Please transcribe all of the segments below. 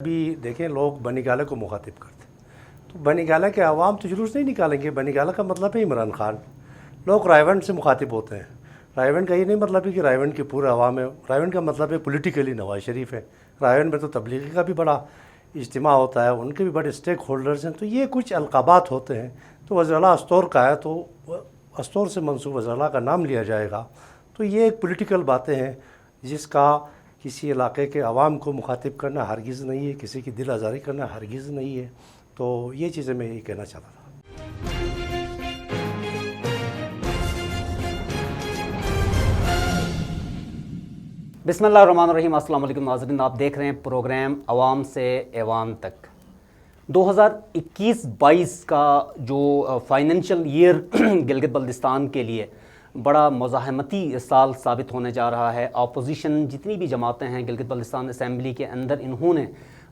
ابھی دیکھیں لوگ بنی گالہ کو مخاطب کرتے ہیں تو بنی گالہ کے عوام تو جلوس نہیں نکالیں گے. بنی گالہ کا مطلب ہے عمران خان. لوگ رائے سے مخاطب ہوتے ہیں. رائے کا یہ نہیں مطلب ہے کہ رائے کے پورے عوام ہے. رائے کا مطلب ہے پولیٹیکلی نواز شریف ہے. رائے میں تو تبلیغی کا بھی بڑا اجتماع ہوتا ہے, ان کے بھی بڑے اسٹیک ہولڈرز ہیں. تو یہ کچھ القابات ہوتے ہیں. تو وزیر اعلیٰ استور کا ہے تو استور سے منسوب وزیر اعلیٰ کا نام لیا جائے گا. تو یہ ایک پولیٹیکل باتیں ہیں جس کا کسی علاقے کے عوام کو مخاطب کرنا ہرگز نہیں ہے, کسی کی دل آزاری کرنا ہرگز نہیں ہے. تو یہ چیزیں میں یہ کہنا چاہتا تھا. بسم اللہ الرحمن الرحیم. السلام علیکم ناظرین, آپ دیکھ رہے ہیں پروگرام عوام سے ایوان تک. 2021-22 کا جو فائنینشیل ایئر گلگت بلتستان کے لیے بڑا مزاحمتی سال ثابت ہونے جا رہا ہے. اپوزیشن جتنی بھی جماعتیں ہیں گلگت بلتستان اسمبلی کے اندر, انہوں نے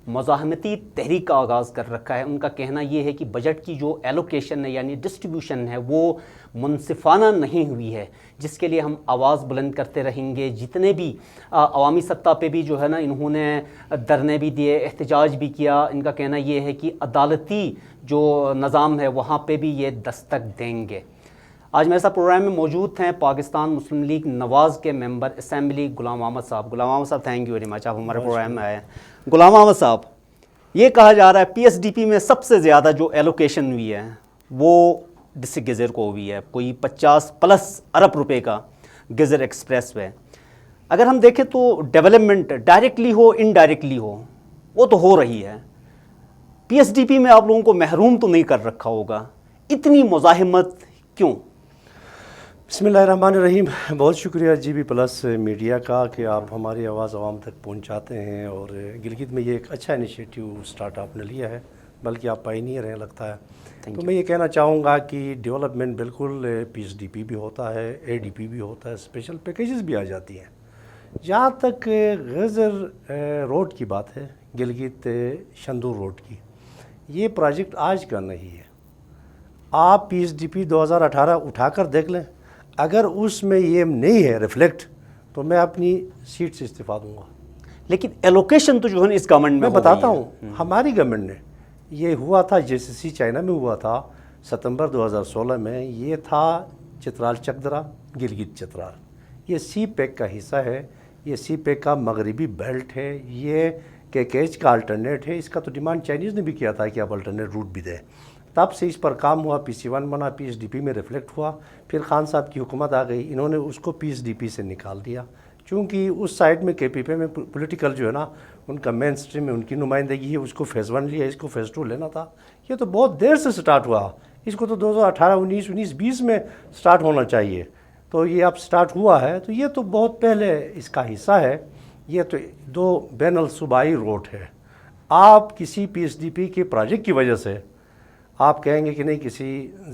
مزاحمتی تحریک کا آغاز کر رکھا ہے. ان کا کہنا یہ ہے کہ بجٹ کی جو ایلوکیشن ہے یعنی ڈسٹریبیوشن ہے وہ منصفانہ نہیں ہوئی ہے, جس کے لیے ہم آواز بلند کرتے رہیں گے. جتنے بھی عوامی سطح پہ بھی جو ہے نا انہوں نے دھرنے بھی دیے, احتجاج بھی کیا. ان کا کہنا یہ ہے کہ عدالتی جو نظام ہے وہاں پہ بھی یہ دستک دیں گے. آج میرے ساتھ پروگرام میں موجود ہیں پاکستان مسلم لیگ نواز کے ممبر اسمبلی غلام احمد صاحب. غلام احمد صاحب تھینک یو ویری مچ, آپ ہمارے پروگرام میں آئے ہیں. غلام احمد صاحب, یہ کہا جا رہا ہے پی ایس ڈی پی میں سب سے زیادہ جو ایلوکیشن ہوئی ہے وہ ڈسٹرکٹ گزر کو ہوئی ہے, کوئی 50+ ارب روپے کا گزر ایکسپریس وے. اگر ہم دیکھیں تو ڈیولپمنٹ ڈائریکٹلی ہو انڈائریکٹلی ہو وہ تو ہو رہی ہے. پی ایس ڈی پی میں آپ لوگوں کو محروم تو نہیں کر رکھا ہوگا, اتنی مزاحمت کیوں؟ بسم اللہ الرحمن الرحیم. بہت شکریہ جی بی پلس میڈیا کا کہ آپ ہماری آواز عوام تک پہنچاتے ہیں, اور گلگت میں یہ ایک اچھا انیشیٹو اسٹارٹ آپ نے لیا ہے, بلکہ آپ پائنیئر ہیں لگتا ہے. تو میں یہ کہنا چاہوں گا کہ ڈیولپمنٹ بالکل پی ایس ڈی پی بھی ہوتا ہے, اے ڈی پی بھی ہوتا ہے, اسپیشل پیکیجز بھی آ جاتی ہیں. جہاں تک غزر روڈ کی بات ہے, گلگت شندور روڈ کی, یہ پروجیکٹ آج کا نہیں ہے. آپ پی ایس ڈی پی 2018 اٹھا کر دیکھ لیں, اگر اس میں یہ نہیں ہے ریفلیکٹ تو میں اپنی سیٹ سے استعفیٰ دوں گا. لیکن ایلوکیشن تو جو ہے اس گورنمنٹ میں بتاتا ہوں, ہماری گورنمنٹ نے یہ ہوا تھا جے سی سی چائنا میں ہوا تھا ستمبر 2016 میں. یہ تھا چترال چکدرا گلگت چترال, یہ سی پیک کا حصہ ہے. یہ سی پیک کا مغربی بیلٹ ہے, یہ کیچ کا الٹرنیٹ ہے. اس کا تو ڈیمانڈ چائنیز نے بھی کیا تھا کہ آپ الٹرنیٹ روٹ بھی دیں. تب سے اس پر کام ہوا, پی سی 1 بنا, پی ایس ڈی پی میں ریفلیکٹ ہوا. پھر خان صاحب کی حکومت آ گئی, انہوں نے اس کو پی ایس ڈی پی سے نکال دیا, چونکہ اس سائڈ میں کے پی پی میں پولیٹیکل جو ہے نا ان کا مین اسٹریم میں ان کی نمائندگی ہے. اس کو فیز 1 لیا, اس کو فیز 2 لینا تھا. یہ تو بہت دیر سے سٹارٹ ہوا, اس کو تو 2018 19 20 میں سٹارٹ ہونا چاہیے. تو یہ اب سٹارٹ ہوا ہے, تو یہ تو بہت پہلے اس کا حصہ ہے. یہ تو 2 بین الصوبائی روڈ ہے. آپ کسی پی ایس ڈی پی کے پروجیکٹ کی وجہ سے آپ کہیں گے کہ نہیں کسی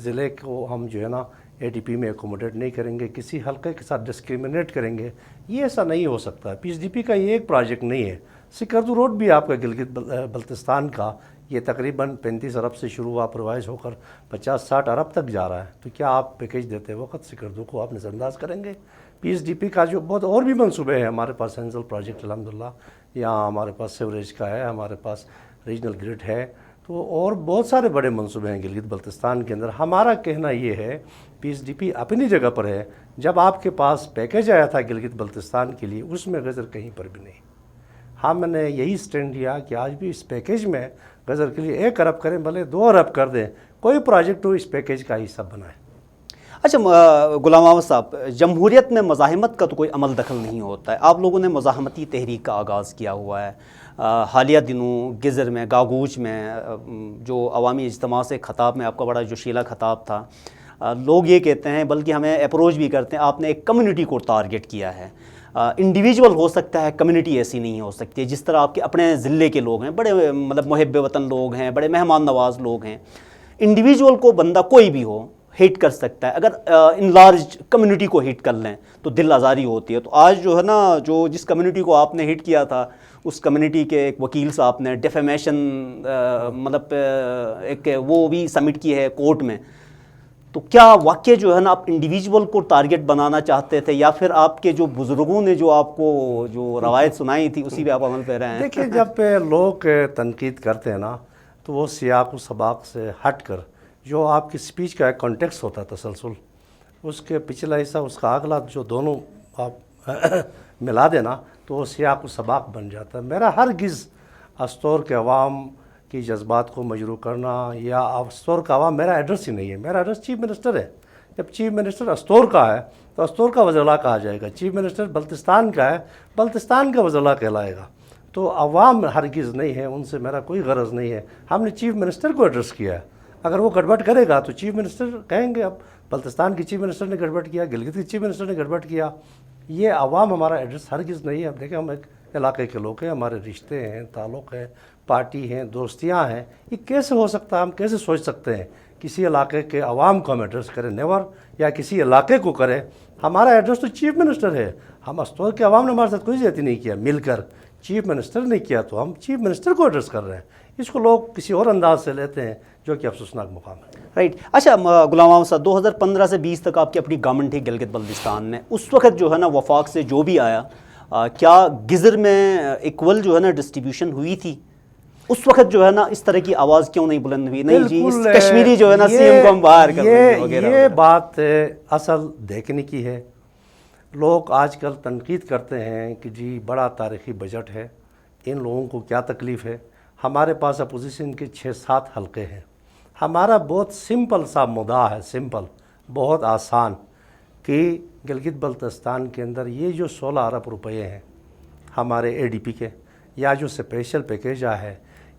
ضلع کو ہم جو ہے نا اے ڈی پی میں اکوموڈیٹ نہیں کریں گے, کسی حلقے کے ساتھ ڈسکریمنیٹ کریں گے, یہ ایسا نہیں ہو سکتا. پی ایس ڈی پی کا یہ ایک پروجیکٹ نہیں ہے. سکردو روڈ بھی آپ کا گلگت بلتستان کا یہ تقریباً 35 ارب سے شروع ہوا, پروائز ہو کر 50-60 ارب تک جا رہا ہے. تو کیا آپ پیکیج دیتے وقت سکردو کو آپ نظر انداز کریں گے؟ پی ایس ڈی پی کا جو بہت اور بھی منصوبے ہیں ہمارے پاس, سینزل پروجیکٹ الحمدللہ, یہاں ہمارے پاس سیوریج کا ہے, ہمارے پاس ریجنل گرڈ ہے, تو اور بہت سارے بڑے منصوبے ہیں گلگت بلتستان کے اندر. ہمارا کہنا یہ ہے پی ایس ڈی پی اپنی جگہ پر ہے. جب آپ کے پاس پیکیج آیا تھا گلگت بلتستان کے لیے, اس میں غزر کہیں پر بھی نہیں. ہم نے یہی سٹینڈ لیا کہ آج بھی اس پیکیج میں غزر کے لیے 1 ارب کریں, بھلے 2 ارب کر دیں, کوئی پروجیکٹ ہو اس پیکیج کا حصہ بنائیں. اچھا غلام احمد صاحب, جمہوریت میں مزاحمت کا تو کوئی عمل دخل نہیں ہوتا ہے. آپ لوگوں نے مزاحمتی تحریک کا آغاز کیا ہوا ہے. حالیہ دنوں گزر میں, گاگوچ میں جو عوامی اجتماع سے خطاب میں آپ کا بڑا جوشیلا خطاب تھا, لوگ یہ کہتے ہیں, بلکہ ہمیں اپروچ بھی کرتے ہیں, آپ نے ایک کمیونٹی کو ٹارگٹ کیا ہے. انڈیویجول ہو سکتا ہے, کمیونٹی ایسی نہیں ہو سکتی. جس طرح آپ کے اپنے ضلع کے لوگ ہیں, بڑے مطلب محب وطن لوگ ہیں, بڑے مہمان نواز لوگ ہیں. انڈیویجول کو بندہ کوئی بھی ہو ہیٹ کر سکتا ہے, اگر ان لارج کمیونٹی کو ہیٹ کر لیں تو دل آزاری ہوتی ہے. تو آج جو ہے نا جو جس کمیونٹی کو آپ نے ہیٹ کیا تھا, اس کمیونٹی کے ایک وکیل صاحب نے ڈیفیمیشن مطلب ایک وہ بھی سبمٹ کی ہے کورٹ میں. تو کیا واقعہ جو ہے نا آپ انڈیویجول کو ٹارگٹ بنانا چاہتے تھے، یا پھر آپ کے جو بزرگوں نے جو آپ کو جو روایت سنائی تھی اسی پہ آپ عمل پہ رہے ہیں؟ دیکھیں، جب لوگ تنقید کرتے ہیں نا تو وہ سیاق و سباق سے ہٹ کر جو آپ کی سپیچ کا ایک کانٹیکس ہوتا ہے، تسلسل، اس کے پچھلا حصہ اس کا اگلا، جو دونوں آپ ملا دینا تو وہ سیاق و سباق بن جاتا ہے۔ میرا ہرگز استور کے عوام کی جذبات کو مجروح کرنا یا استور کا عوام میرا ایڈریس ہی نہیں ہے۔ میرا ایڈریس چیف منسٹر ہے۔ جب چیف منسٹر استور کا ہے تو استور کا وزیر اعلیٰ کہا جائے گا، چیف منسٹر بلتستان کا ہے، بلتستان کا وزیر اعلیٰ کہلائے گا۔ تو عوام ہرگز نہیں ہے، ان سے میرا کوئی غرض نہیں ہے۔ ہم نے چیف منسٹر کو ایڈریس کیا ہے، اگر وہ گڑبڑ کرے گا تو چیف منسٹر کہیں گے اب بلتستان کی چیف منسٹر نے گڑبڑ کیا، گلگت کی چیف منسٹر نے گڑبڑ کیا۔ یہ عوام ہمارا ایڈریس ہرگز نہیں ہے۔ اب دیکھیں، ہم ایک علاقے کے لوگ ہیں، ہمارے رشتے ہیں، تعلق ہیں، پارٹی ہیں، دوستیاں ہیں۔ یہ کیسے ہو سکتا ہے؟ ہم کیسے سوچ سکتے ہیں کسی علاقے کے عوام کو ہم ایڈریس کریں؟ نیور، یا کسی علاقے کو کریں۔ ہمارا ایڈریس تو چیف منسٹر ہے۔ ہم استور کے عوام نے ہمارے ساتھ کوئی زیادتی نہیں کیا، مل کر چیف منسٹر نے کیا تو ہم چیف منسٹر کو ایڈریس کر رہے ہیں۔ اس کو لوگ کسی اور انداز سے لیتے ہیں، جو کہ افسوسناک مقام ہے۔ رائٹ۔ اچھا غلام محمد صاحب، 2015 سے 20 تک آپ کی اپنی گورنمنٹ تھی گلگت بلتستان میں، اس وقت جو ہے نا وفاق سے جو بھی آیا، کیا گزر میں ایکول جو ہے نا ڈسٹریبیوشن ہوئی تھی؟ اس وقت جو ہے نا اس طرح کی آواز کیوں نہیں بلند ہوئی؟ نہیں جی، اس کشمیری جو ہے نا سی ایم کو ہم باہر کر دیں گے وغیرہ۔ یہ بات اصل دیکھنے کی ہے۔ لوگ آج کل تنقید کرتے ہیں کہ جی بڑا تاریخی بجٹ ہے، ان لوگوں کو کیا تکلیف ہے۔ ہمارے پاس اپوزیشن کے 6-7 حلقے ہیں۔ ہمارا بہت سمپل سا مدعا ہے، سمپل، بہت آسان، کہ گلگت بلتستان کے اندر یہ جو 16 ارب روپے ہیں ہمارے اے ڈی پی کے، یا جو اسپیشل پیکیج ہے،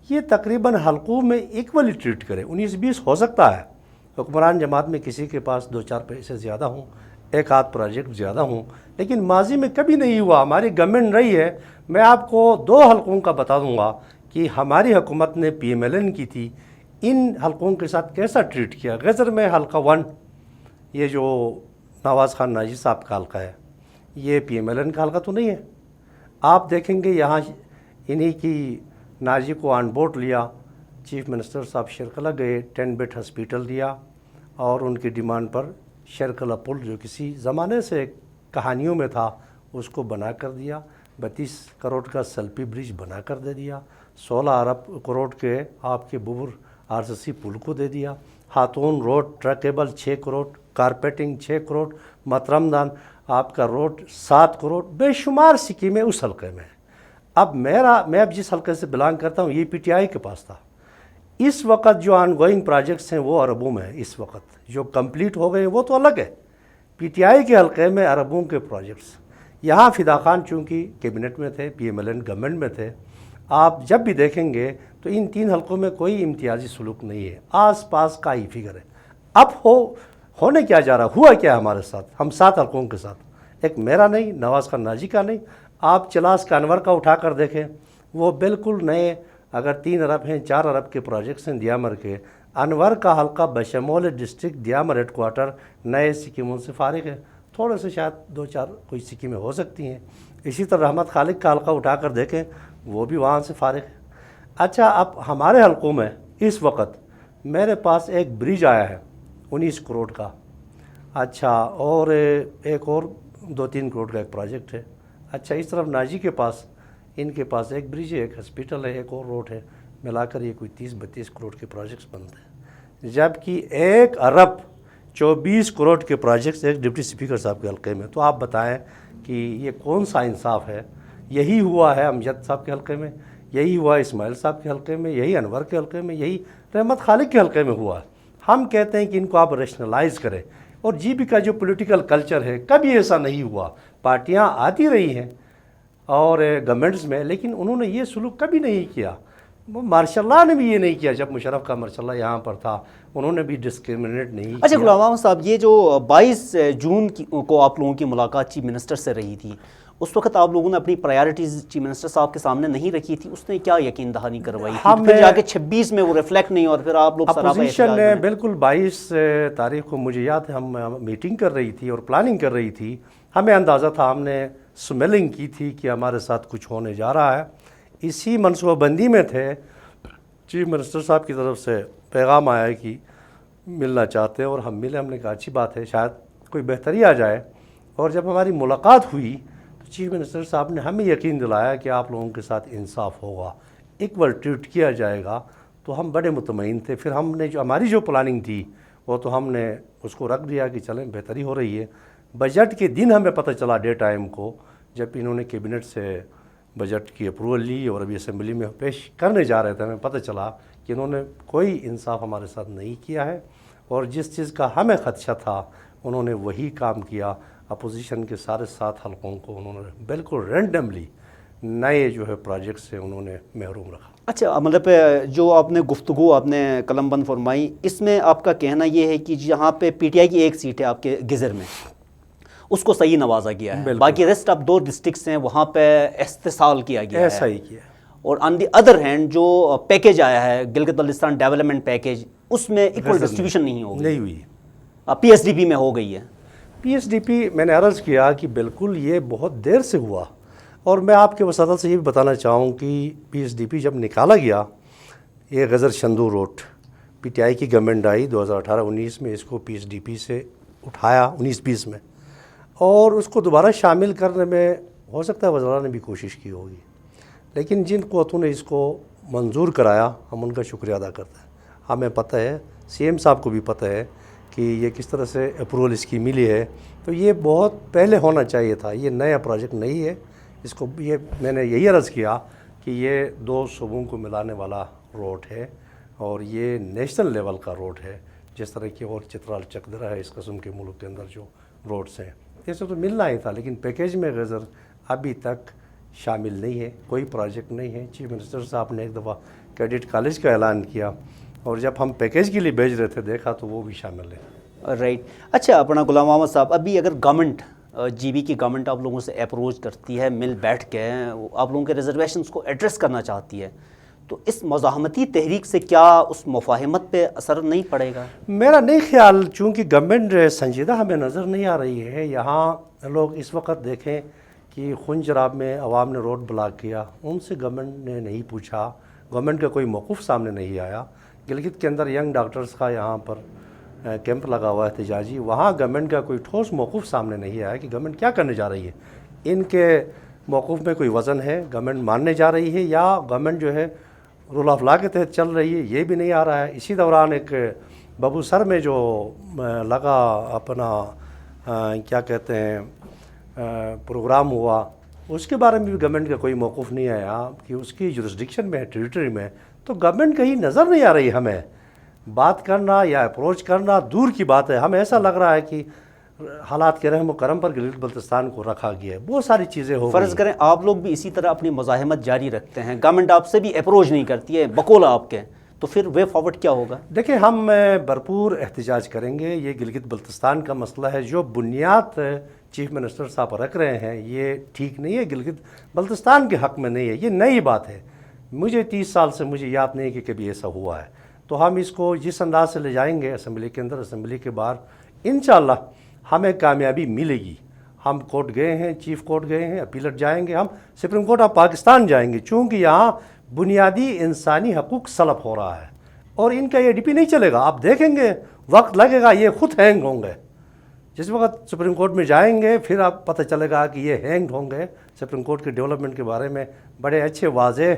یہ تقریباً حلقوں میں ایکولی ٹریٹ کرے۔ 19-20 ہو سکتا ہے حکمران جماعت میں کسی کے پاس 2-4 پیسے زیادہ ہوں، ایک آدھ پروجیکٹ زیادہ ہوں، لیکن ماضی میں کبھی نہیں ہوا۔ ہماری گورنمنٹ رہی ہے۔ میں آپ کو 2 حلقوں کا بتا دوں گا کہ ہماری حکومت نے پی ایم ایل این کی تھی، ان حلقوں کے ساتھ کیسا ٹریٹ کیا۔ غزر میں حلقہ 1، یہ جو نواز خان ناجی صاحب کا حلقہ ہے، یہ پی ایم ایل این کا حلقہ تو نہیں ہے۔ آپ دیکھیں گے یہاں انہی کی ناجی کو آن بورڈ لیا، چیف منسٹر صاحب شرکلہ گئے، 10 بیڈ ہسپیٹل دیا، اور ان کی ڈیمانڈ پر شرکلہ پل جو کسی زمانے سے کہانیوں میں تھا اس کو بنا کر دیا، 32 کروڑ کا سلپی برج بنا کر دے دیا، 16 ارب کروڑ کے آپ کے ببر آر سی سی پل کو دے دیا، خاتون روڈ ٹرکیبل 6 کروڑ، کارپیٹنگ 6 کروڑ، مترمدان آپ کا روڈ 7 کروڑ، بے شمار سکیمیں اس حلقے میں۔ اب میں اب جس حلقے سے بلانگ کرتا ہوں یہ پی ٹی آئی کے پاس تھا۔ اس وقت جو آن گوئنگ پروجیکٹس ہیں وہ اربوں میں ہیں، اس وقت جو کمپلیٹ ہو گئے ہیں وہ تو الگ ہے۔ پی ٹی آئی کے حلقے میں اربوں کے پروجیکٹس، یہاں فدا خان چونکہ کیبنٹ میں تھے، P M L N government میں تھے، آپ جب بھی دیکھیں گے تو ان 3 حلقوں میں کوئی امتیازی سلوک نہیں ہے، آس پاس کا ہی فگر ہے۔ اب ہونے کیا جا رہا، ہوا کیا ہمارے ساتھ، ہم 7 حلقوں کے ساتھ، ایک میرا نہیں، نواز خان ناجی کا نہیں، آپ چلاس کا انور کا اٹھا کر دیکھیں، وہ بالکل نئے، اگر 3 ارب ہیں 4 ارب کے پروجیکٹس ہیں دیامر کے، انور کا حلقہ بشمول ڈسٹرکٹ دیامر ہیڈ کوارٹر نئے سکیموں سے فارغ ہے، تھوڑے سے شاید 2-4 کوئی سکیمیں ہو سکتی ہیں۔ اسی طرح رحمت خالق کا حلقہ اٹھا کر دیکھیں، وہ بھی وہاں سے فارغ ہے۔ اچھا، اب ہمارے حلقوں میں اس وقت میرے پاس ایک برج آیا ہے 19 کروڑ کا، اچھا، اور ایک اور 2-3 کروڑ کا ایک پروجیکٹ ہے۔ اچھا، اس طرف ناجی کے پاس، ان کے پاس ایک برج ہے، ایک ہسپیٹل ہے، ایک اور روڈ ہے، ملا کر یہ کوئی 30-32 کروڑ کے پروجیکٹس بنتے ہیں، جبکہ 1 ارب 24 کروڑ کے پروجیکٹس ایک ڈپٹی اسپیکر صاحب کے حلقے میں۔ تو آپ بتائیں کہ یہ کون سا انصاف ہے؟ یہی ہوا ہے امجد صاحب کے حلقے میں، یہی ہوا اسماعیل صاحب کے حلقے میں، یہی انور کے حلقے میں، یہی رحمت خالق کے حلقے میں ہوا ہے۔ ہم کہتے ہیں کہ ان کو آپ ریشنلائز کریں، اور جی بی کا جو پولیٹیکل کلچر ہے، کبھی ایسا نہیں ہوا، پارٹیاں آتی رہی ہیں اور گورنمنٹس میں، لیکن انہوں نے یہ سلوک کبھی نہیں کیا۔ مارشاء اللہ نے بھی یہ نہیں کیا، جب مشرف کا مارشاء اللہ یہاں پر تھا انہوں نے بھی ڈسکریمنیٹ نہیں کیا۔ اچھا غلام محمد صاحب، یہ جو 22 جون کو آپ لوگوں کی ملاقات چیف منسٹر سے رہی تھی، اس وقت آپ لوگوں نے اپنی پرائیورٹیز چیف منسٹر صاحب کے سامنے نہیں رکھی تھی، اس نے کیا یقین دہانی کروائی تھی؟ پھر جا کے 26 میں وہ ریفلیکٹ نہیں، اور پھر آپ لوگ اپوزیشن نے بالکل 22 تاریخ کو مجھے یاد ہے، ہم میٹنگ کر رہی تھی اور پلاننگ کر رہی تھی، ہمیں اندازہ تھا، ہم نے سمیلنگ کی تھی کہ ہمارے ساتھ کچھ ہونے جا رہا ہے۔ اسی منصوبہ بندی میں تھے، چیف منسٹر صاحب کی طرف سے پیغام آیا کہ ملنا چاہتے ہیں اور ہم ملے. ہم نے کہا اچھی بات ہے، شاید کوئی بہتری آ جائے. اور جب ہماری ملاقات ہوئی تو چیف منسٹر صاحب نے ہمیں یقین دلایا کہ آپ لوگوں کے ساتھ انصاف ہوگا، ایکول ٹریٹ کیا جائے گا. تو ہم بڑے مطمئن تھے. پھر ہم نے ہماری جو پلاننگ تھی وہ تو ہم نے اس کو رکھ دیا کہ چلیں بہتری ہو رہی ہے. بجٹ کے دن ہمیں پتہ چلا ڈے ٹائم کو، جب انہوں نے کیبنٹ سے بجٹ کی اپروول لی اور ابھی اسمبلی میں پیش کرنے جا رہے تھے، ہمیں پتہ چلا کہ انہوں نے کوئی انصاف ہمارے ساتھ نہیں کیا ہے. اور جس چیز کا ہمیں خدشہ تھا انہوں نے وہی کام کیا. اپوزیشن کے سارے 7 حلقوں کو انہوں نے بالکل رینڈملی نئے جو ہے پروجیکٹ سے انہوں نے محروم رکھا. اچھا، مطلب جو آپ نے گفتگو آپ نے قلم بند فرمائی، اس میں آپ کا کہنا یہ ہے کہ جہاں پہ پی ٹی آئی کی ایک سیٹ ہے آپ کے گزر میں، اس کو صحیح نوازا گیا ہے، باقی ریسٹ آپ 2 ڈسٹرکٹس ہیں وہاں پہ استحصال کیا گیا ہے. ایسا ہی کیا. اور آن دی ادر ہینڈ جو پیکیج آیا ہے گلگت بلتستان ڈیولپمنٹ پیکیج، اس میں ایکول ڈسٹریبیوشن نہیں ہوئی، پی ایس ڈی پی میں ہو گئی ہے. پی ایس ڈی پی میں نے عرض کیا کہ بالکل یہ بہت دیر سے ہوا. اور میں آپ کے وساطت سے یہ بھی بتانا چاہوں کہ پی ایس ڈی پی جب نکالا گیا، یہ غزر شندو روڈ، پی ٹی آئی کی گورنمنٹ آئی 2018-19 میں، اس کو پی ایس ڈی پی سے اٹھایا 19-20 میں، اور اس کو دوبارہ شامل کرنے میں ہو سکتا ہے وزراء نے بھی کوشش کی ہوگی، لیکن جن قوتوں نے اس کو منظور کرایا ہم ان کا شکریہ ادا کرتے ہیں. ہمیں پتہ ہے، سی ایم صاحب کو بھی پتہ ہے کہ یہ کس طرح سے اپروول اس کی ملی ہے. تو یہ بہت پہلے ہونا چاہیے تھا، یہ نیا پروجیکٹ نہیں ہے. اس کو یہ میں نے یہی عرض کیا کہ یہ 2 صوبوں کو ملانے والا روڈ ہے اور یہ نیشنل لیول کا روڈ ہے، جس طرح کی اور چترال چکدرا ہے اس قسم کے ملک کے اندر جو روڈز ہیں. ایسے تو ملنا ہی تھا، لیکن پیکیج میں غزر ابھی تک شامل نہیں ہے، کوئی پروجیکٹ نہیں ہے. چیف منسٹر صاحب نے ایک دفعہ کیڈٹ کالج کا اعلان کیا، اور جب ہم پیکیج کے لیے بھیج رہے تھے دیکھا تو وہ بھی شامل ہے. رائٹ. اچھا، اپنا غلام محمد صاحب، ابھی اگر گورنمنٹ جی بی کی گورنمنٹ آپ لوگوں سے اپروچ کرتی ہے، مل بیٹھ کے آپ لوگوں کے ریزرویشنز کو ایڈریس کرنا چاہتی ہے، تو اس مزاحمتی تحریک سے کیا اس مفاہمت پہ اثر نہیں پڑے گا؟ میرا نہیں خیال، چونکہ گورنمنٹ سنجیدہ ہمیں نظر نہیں آ رہی ہے. یہاں لوگ اس وقت دیکھیں کہ خنجراب میں عوام نے روڈ بلاک کیا، ان سے گورنمنٹ نے نہیں پوچھا، گورنمنٹ کا کوئی موقف سامنے نہیں آیا. گلگت کے اندر ینگ ڈاکٹرز کا یہاں پر کیمپ لگا ہوا ہے احتجاجی، وہاں گورنمنٹ کا کوئی ٹھوس موقف سامنے نہیں آیا کہ گورنمنٹ کیا کرنے جا رہی ہے. ان کے موقف میں کوئی وزن ہے، گورنمنٹ ماننے جا رہی ہے یا گورنمنٹ جو ہے رول آف لا کے تحت چل رہی ہے، یہ بھی نہیں آ رہا ہے. اسی دوران ایک ببو سر میں جو لگا اپنا کیا کہتے ہیں پروگرام ہوا، اس کے بارے میں بھی گورنمنٹ کا کوئی موقف نہیں آیا کہ اس کی جورسڈکشن میں ہے، ٹریٹری میں. تو گورنمنٹ کہیں نظر نہیں آ رہی. ہمیں بات کرنا یا اپروچ کرنا دور کی بات ہے. ہمیں ایسا لگ رہا ہے کہ حالات کے رحم و کرم پر گلگت بلتستان کو رکھا گیا ہے. بہت ساری چیزیں ہو گئی. فرض کریں آپ لوگ بھی اسی طرح اپنی مزاحمت جاری رکھتے ہیں، گورنمنٹ آپ سے بھی اپروچ نہیں کرتی ہے بقول آپ کے، تو پھر وے فارورڈ کیا ہوگا؟ دیکھیں، ہم بھرپور احتجاج کریں گے. یہ گلگت بلتستان کا مسئلہ ہے. جو بنیاد چیف منسٹر صاحب رکھ رہے ہیں یہ ٹھیک نہیں ہے، گلگت بلتستان کے حق میں نہیں ہے. یہ نئی بات ہے. مجھے 30 سال سے مجھے یاد نہیں کہ کبھی ایسا ہوا ہے. تو ہم اس کو جس انداز سے لے جائیں گے اسمبلی کے اندر، اسمبلی کے باہر، انشاءاللہ ہمیں کامیابی ملے گی. ہم کورٹ گئے ہیں، چیف کورٹ گئے ہیں، اپیلٹ جائیں گے، ہم سپریم کورٹ آف پاکستان جائیں گے، چونکہ یہاں بنیادی انسانی حقوق سلب ہو رہا ہے اور ان کا یہ ڈی پی نہیں چلے گا. آپ دیکھیں گے وقت لگے گا، یہ خود ہینگ ہوں گے. جس وقت سپریم کورٹ میں جائیں گے پھر آپ پتہ چلے گا کہ یہ ہینگ ہوں گے. سپریم کورٹ کے ڈیولپمنٹ کے بارے میں بڑے اچھے واضح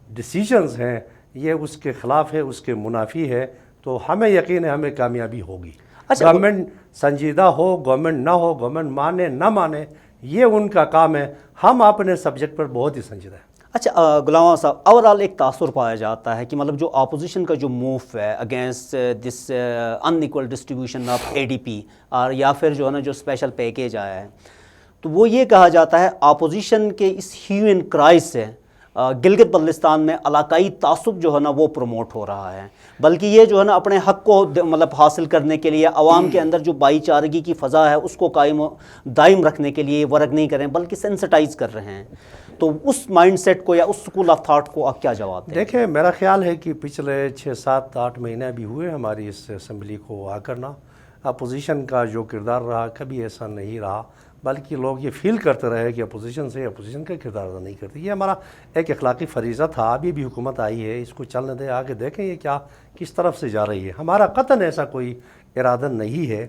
ڈیسیجنز ہیں، یہ اس کے خلاف ہے، اس کے منافی ہے. تو ہمیں یقین ہے ہمیں کامیابی ہوگی. گورنمنٹ سنجیدہ ہو، گورنمنٹ نہ ہو، گورنمنٹ مانے نہ مانے، یہ ان کا کام ہے. ہم اپنے سبجیکٹ پر بہت ہی سنجیدہ ہیں. اچھا غلام صاحب، اوورال ایک تاثر پایا جاتا ہے کہ مطلب جو اپوزیشن کا جو موو ہے against this in equal distribution of a D P اور یا پھر جو ہے نا جو اسپیشل پیکیج آیا ہے، تو وہ یہ کہا جاتا ہے اپوزیشن کے اس ہیو اینڈ کرائز سے گلگت بلتستان میں علاقائی تعصب جو ہے نا وہ پروموٹ ہو رہا ہے، بلکہ یہ جو ہے نا اپنے حق کو مطلب حاصل کرنے کے لیے عوام کے اندر جو بھائی چارگی کی فضا ہے اس کو قائم دائم رکھنے کے لیے ورک نہیں کر رہے ہیں بلکہ سینسٹائز کر رہے ہیں. تو اس مائنڈ سیٹ کو یا اس سکول آف تھاٹ کو آپ کیا جواب دیں؟ دیکھیں، میرا خیال ہے کہ پچھلے 6 7 8 مہینے بھی ہوئے ہماری اس اسمبلی کو آ کرنا. اپوزیشن کا جو کردار رہا کبھی ایسا نہیں رہا. بلکہ لوگ یہ فیل کرتے رہے کہ اپوزیشن سے اپوزیشن کا کردار ادا نہیں کرتی. یہ ہمارا ایک اخلاقی فریضہ تھا. ابھی بھی حکومت آئی ہے, اس کو چلنے دیں, آگے دیکھیں یہ کیا کس طرف سے جا رہی ہے. ہمارا قطعاً ایسا کوئی ارادہ نہیں ہے.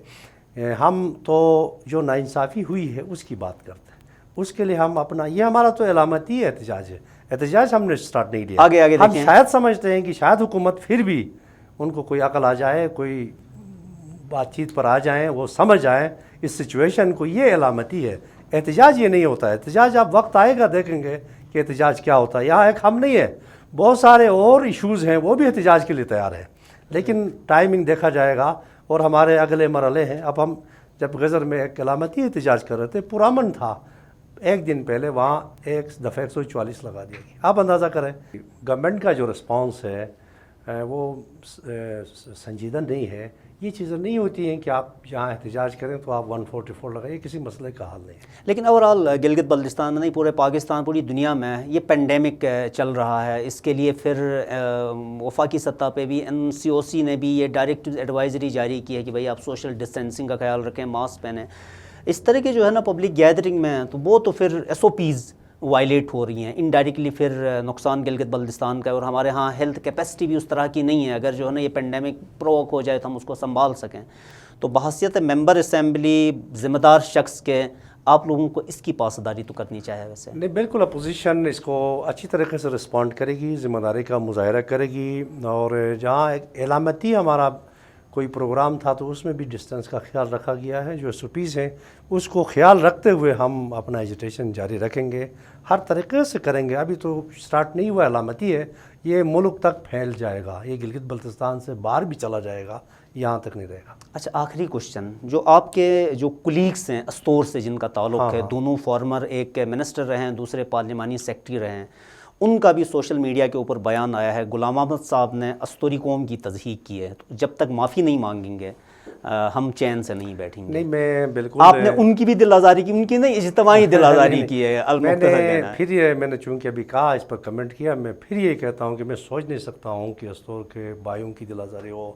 ہم تو جو ناانصافی ہوئی ہے اس کی بات کرتے ہیں. اس کے لیے ہم اپنا, یہ ہمارا تو علامتی احتجاج ہے. احتجاج ہم نے سٹارٹ نہیں دیا. آگے ہم دیکھیں. شاید سمجھتے ہیں کہ شاید حکومت پھر بھی ان کو کوئی عقل آ جائے, کوئی بات چیت پر آ جائیں, وہ سمجھ آئیں اس سچویشن کو. یہ علامتی ہے. احتجاج یہ نہیں ہوتا ہے. احتجاج اب وقت آئے گا دیکھیں گے کہ احتجاج کیا ہوتا ہے. یہاں ایک ہم نہیں ہے, بہت سارے اور ایشوز ہیں, وہ بھی احتجاج کے لیے تیار ہیں, لیکن ٹائمنگ دیکھا جائے گا. اور ہمارے اگلے مرحلے ہیں. اب ہم جب غزر میں ایک علامتی احتجاج کر رہے تھے, پرامن تھا, ایک دن پہلے وہاں ایک دفعہ 144 لگا دیا گیا. آپ اندازہ کریں گورنمنٹ کا جو رسپانس ہے وہ سنجیدہ نہیں ہے. یہ چیزیں نہیں ہوتی ہیں کہ آپ جہاں احتجاج کریں تو آپ 144 لگائیں. یہ کسی مسئلے کا حل نہیں ہے. لیکن اوورال گلگت بلتستان میں نہیں, پورے پاکستان, پوری دنیا میں یہ پینڈیمک چل رہا ہے. اس کے لیے پھر وفاقی سطح پہ بھی NCOC نے بھی یہ ڈائریکٹ ایڈوائزری جاری کی ہے کہ بھئی آپ سوشل ڈسٹینسنگ کا خیال رکھیں, ماسک پہنیں. اس طرح کے جو ہے نا پبلک گیدرنگ میں تو وہ تو پھر SOPs وائلیٹ ہو رہی ہیں. انڈائریکٹلی پھر نقصان گلگت بلتستان کا. اور ہمارے ہاں ہیلتھ کیپیسٹی بھی اس طرح کی نہیں ہے. اگر جو ہے نا یہ پینڈیمک پروک ہو جائے تو ہم اس کو سنبھال سکیں. تو بحیثیت ممبر اسمبلی ذمہ دار شخص کے آپ لوگوں کو اس کی پاسداری تو کرنی چاہیے. ویسے نہیں, بالکل اپوزیشن اس کو اچھی طریقے سے رسپونڈ کرے گی, ذمہ داری کا مظاہرہ کرے گی. اور جہاں ایک علامتی ہمارا کوئی پروگرام تھا تو اس میں بھی ڈسٹنس کا خیال رکھا گیا ہے. جو SOPs ہیں اس کو خیال رکھتے ہوئے ہم اپنا ایجیٹیشن جاری رکھیں گے, ہر طریقے سے کریں گے. ابھی تو سٹارٹ نہیں ہوا, علامتی ہے, یہ ملک تک پھیل جائے گا, یہ گلگت بلتستان سے باہر بھی چلا جائے گا, یہاں تک نہیں رہے گا. اچھا, آخری کوشچن, جو آپ کے جو کولیگس ہیں استور سے جن کا تعلق ہے, دونوں فارمر, ایک منسٹر رہے ہیں, دوسرے پارلیمانی سیکرٹری رہے ہیں, ان کا بھی سوشل میڈیا کے اوپر بیان آیا ہے. غلام احمد صاحب نے استوری قوم کی تضحیق کی ہے. تو جب تک معافی نہیں مانگیں گے ہم چین سے نہیں بیٹھیں گے. نہیں, میں بالکل, آپ نے ان کی بھی دل آزاری کی, ان کی نہیں اجتماعی دل آزاری کی ہے. میں نے چونکہ ابھی کہا, اس پر کمنٹ کیا, میں پھر یہ کہتا ہوں کہ میں سوچ نہیں سکتا ہوں کہ استور کے بھائیوں کی دل آزاری ہو,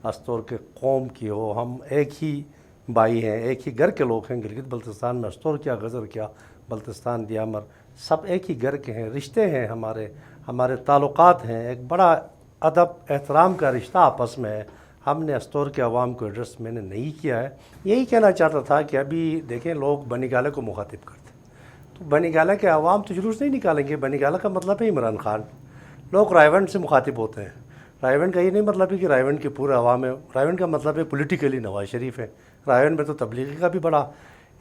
استور کے قوم کی ہو. ہم ایک ہی بھائی ہیں, ایک ہی گھر کے لوگ ہیں. گلگت بلتستان میں استور کیا, غزر کیا, بلتستان, دیامر, سب ایک ہی گھر کے ہیں. رشتے ہیں ہمارے تعلقات ہیں. ایک بڑا ادب احترام کا رشتہ آپس میں ہے. ہم نے استور کے عوام کو ایڈریس میں نے نہیں کیا ہے. یہی کہنا چاہتا تھا کہ ابھی دیکھیں لوگ بنی گالہ کو مخاطب کرتے ہیں, تو بنی گالہ کے عوام تو جلوس نہیں نکالیں گے. بنی گالہ کا مطلب ہے عمران خان. لوگ رائیونڈ سے مخاطب ہوتے ہیں. رائیونڈ کا یہ نہیں مطلب ہے کہ رائیونڈ کے پورے عوام ہے. رائیونڈ کا مطلب ہے پولیٹیکلی نواز شریف ہے. رائیونڈ میں تو تبلیغی کا بھی بڑا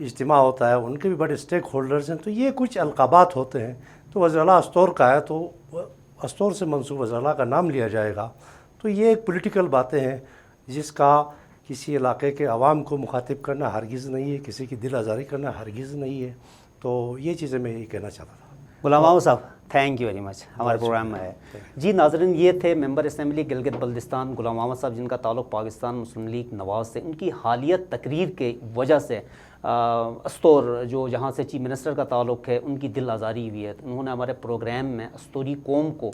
اجتماع ہوتا ہے, ان کے بھی بڑے اسٹیک ہولڈرز ہیں. تو یہ کچھ القابات ہوتے ہیں. تو وزیر اعلیٰ استور کا ہے تو استور سے منسوب وزیر اعلیٰ کا نام لیا جائے گا. تو یہ ایک پولیٹیکل باتیں ہیں جس کا کسی علاقے کے عوام کو مخاطب کرنا ہرگز نہیں ہے, کسی کی دل آزاری کرنا ہرگز نہیں ہے. تو یہ چیزیں میں یہ کہنا چاہتا تھا. غلام احمد صاحب, تھینک یو ویری مچ ہمارے پروگرام میں ہے. جی ناظرین, یہ تھے ممبر اسمبلی گلگت بلتستان غلام احمد صاحب, جن کا تعلق پاکستان مسلم لیگ نواز سے. ان کی حالیت تقریر کی وجہ سے استور جو جہاں سے چیف منسٹر کا تعلق ہے ان کی دل آزاری ہوئی ہے. انہوں نے ہمارے پروگرام میں استوری قوم کو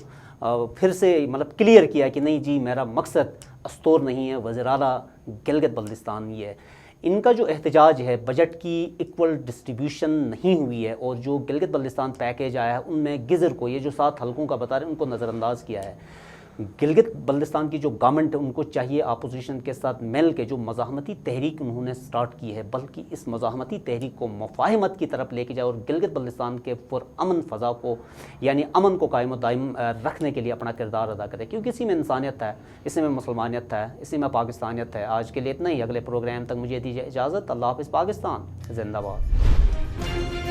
پھر سے مطلب کلیئر کیا کہ نہیں جی, میرا مقصد استور نہیں ہے, وزیر اعلیٰ گلگت بلتستان یہ ہے. ان کا جو احتجاج ہے بجٹ کی ایکول ڈسٹریبیوشن نہیں ہوئی ہے, اور جو گلگت بلتستان پیکیج آیا ہے ان میں گزر کو, یہ جو 7 حلقوں کا بتا رہے ہیں, ان کو نظر انداز کیا ہے. گلگت بلتستان کی جو گورنمنٹ ہے ان کو چاہیے اپوزیشن کے ساتھ مل کے جو مزاحمتی تحریک انہوں نے سٹارٹ کی ہے, بلکہ اس مزاحمتی تحریک کو مفاہمت کی طرف لے کے جائے, اور گلگت بلتستان کے پرامن فضا کو یعنی امن کو قائم و دائم رکھنے کے لیے اپنا کردار ادا کرے. کیونکہ اسی میں انسانیت ہے, اسی میں مسلمانیت ہے, اسی میں پاکستانیت ہے. آج کے لیے اتنا ہی. اگلے پروگرام تک مجھے دیجیے اجازت. اللہ حافظ. پاکستان زندہ باد.